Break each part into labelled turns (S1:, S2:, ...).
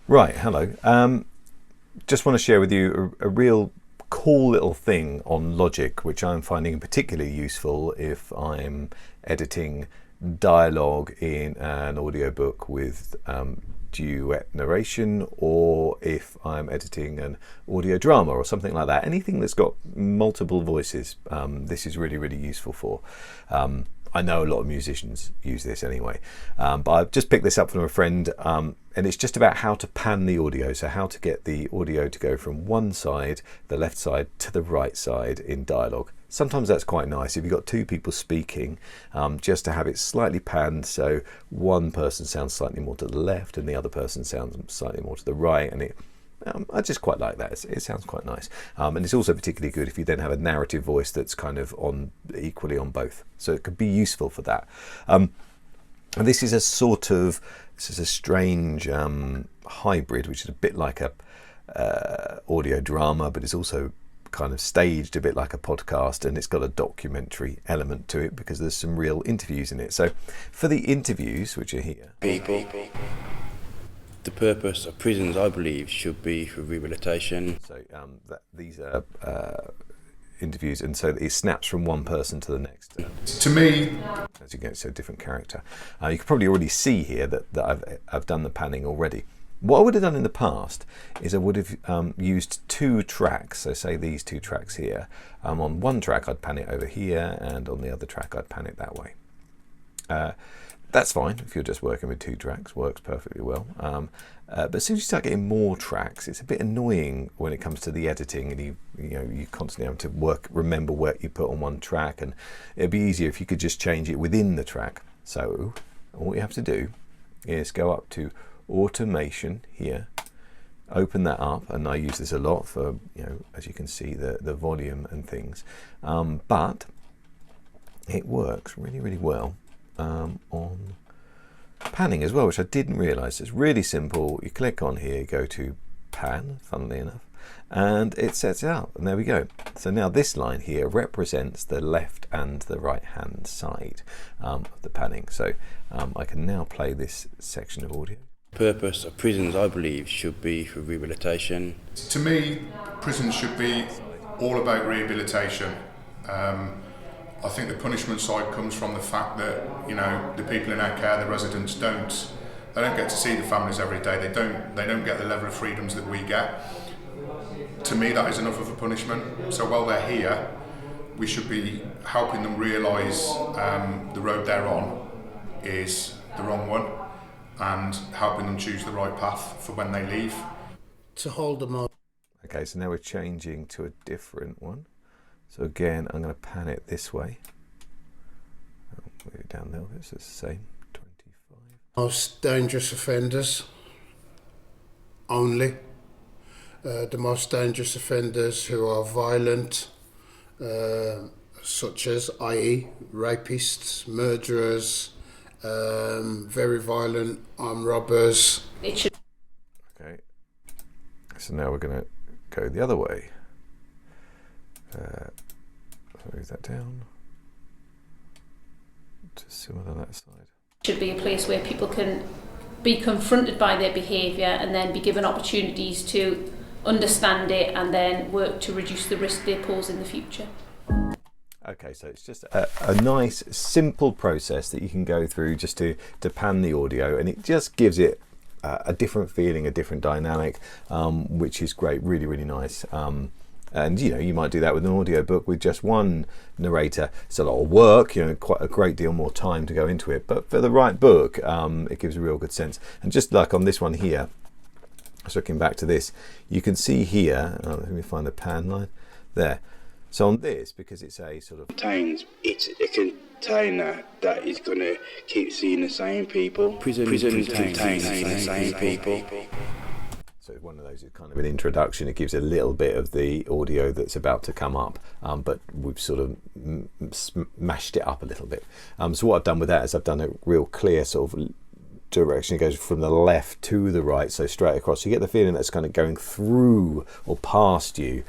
S1: Right, hello. Just want to share with you a real cool little thing on Logic, which I'm finding particularly useful if I'm editing dialogue in an audiobook with duet narration, or if I'm editing an audio drama or something like that. Anything that's got multiple voices, this is really, really useful for. I know a lot of musicians use this anyway, but I've just picked this up from a friend, and it's just about how to pan the audio, so how to get the audio to go from one side, the left side, to the right side in dialogue. Sometimes that's quite nice if you've got two people speaking, just to have it slightly panned so one person sounds slightly more to the left and the other person sounds slightly more to the right, and I just quite like that. It sounds quite nice, and it's also particularly good if you then have a narrative voice that's kind of on equally on both, so it could be useful for that. And this is a strange hybrid, which is a bit like a audio drama, but it's also kind of staged a bit like a podcast, and it's got a documentary element to it because there's some real interviews in it. So for the interviews, which are here,
S2: the purpose of prisons, I believe, should be for rehabilitation.
S1: So these are interviews, and so it snaps from one person to the next.
S3: To me,
S1: as you get so different character, you can probably already see here that I've done the panning already. What I would have done in the past is I would have used two tracks. So say these two tracks here. On one track I'd pan it over here, and on the other track I'd pan it that way. That's fine if you're just working with two tracks, works perfectly well. But as soon as you start getting more tracks, it's a bit annoying when it comes to the editing, and you constantly have to remember what you put on one track, and it'd be easier if you could just change it within the track. So all you have to do is go up to automation here, open that up, and I use this a lot for, as you can see, the volume and things, but it works really, really well on panning as well, which I didn't realize. It's really simple. You click on here, go to pan, funnily enough, and it sets it up, and there we go. So now this line here represents the left and the right hand side of the panning. So I can now play this section of audio.
S2: The purpose of prisons, I believe, should be for rehabilitation.
S3: To me, prisons should be all about rehabilitation. I think the punishment side comes from the fact that, the people in our care, the residents, they don't get to see the families every day. They don't get the level of freedoms that we get. To me, that is enough of a punishment. So while they're here, we should be helping them realise the road they're on is the wrong one, and helping them choose the right path for when they leave.
S4: To hold them up.
S1: Okay, so now we're changing to a different one. So again, I'm going to pan it this way. I'll move it down there, so it's the same, 25.
S4: Most dangerous offenders only. The most dangerous offenders who are violent, such as, i.e., rapists, murderers, very violent armed robbers.
S1: Okay, so now we're going to go the other way. Move that down to similar on that side.
S5: Should be a place where people can be confronted by their behaviour and then be given opportunities to understand it and then work to reduce the risk they pose in the future.
S1: Okay, so it's just a nice, simple process that you can go through just to pan the audio, and it just gives it a different feeling, a different dynamic, which is great, really, really nice. And you might do that with an audiobook with just one narrator. It's a lot of work, quite a great deal more time to go into it. But for the right book, it gives a real good sense. And just like on this one here, I was looking back to this, you can see here, let me find the pan line, there. So on this, because it's a sort of...
S2: It's a container that is going to keep seeing the same people. Prison contains the same people.
S1: So one of those is kind of an introduction. It gives a little bit of the audio that's about to come up, but we've sort of mashed it up a little bit. So what I've done with that is I've done a real clear sort of direction. It goes from the left to the right, so straight across. You get the feeling that's kind of going through or past you,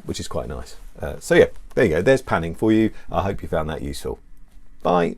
S1: which is quite nice. So yeah, there you go. There's panning for you. I hope you found that useful. Bye.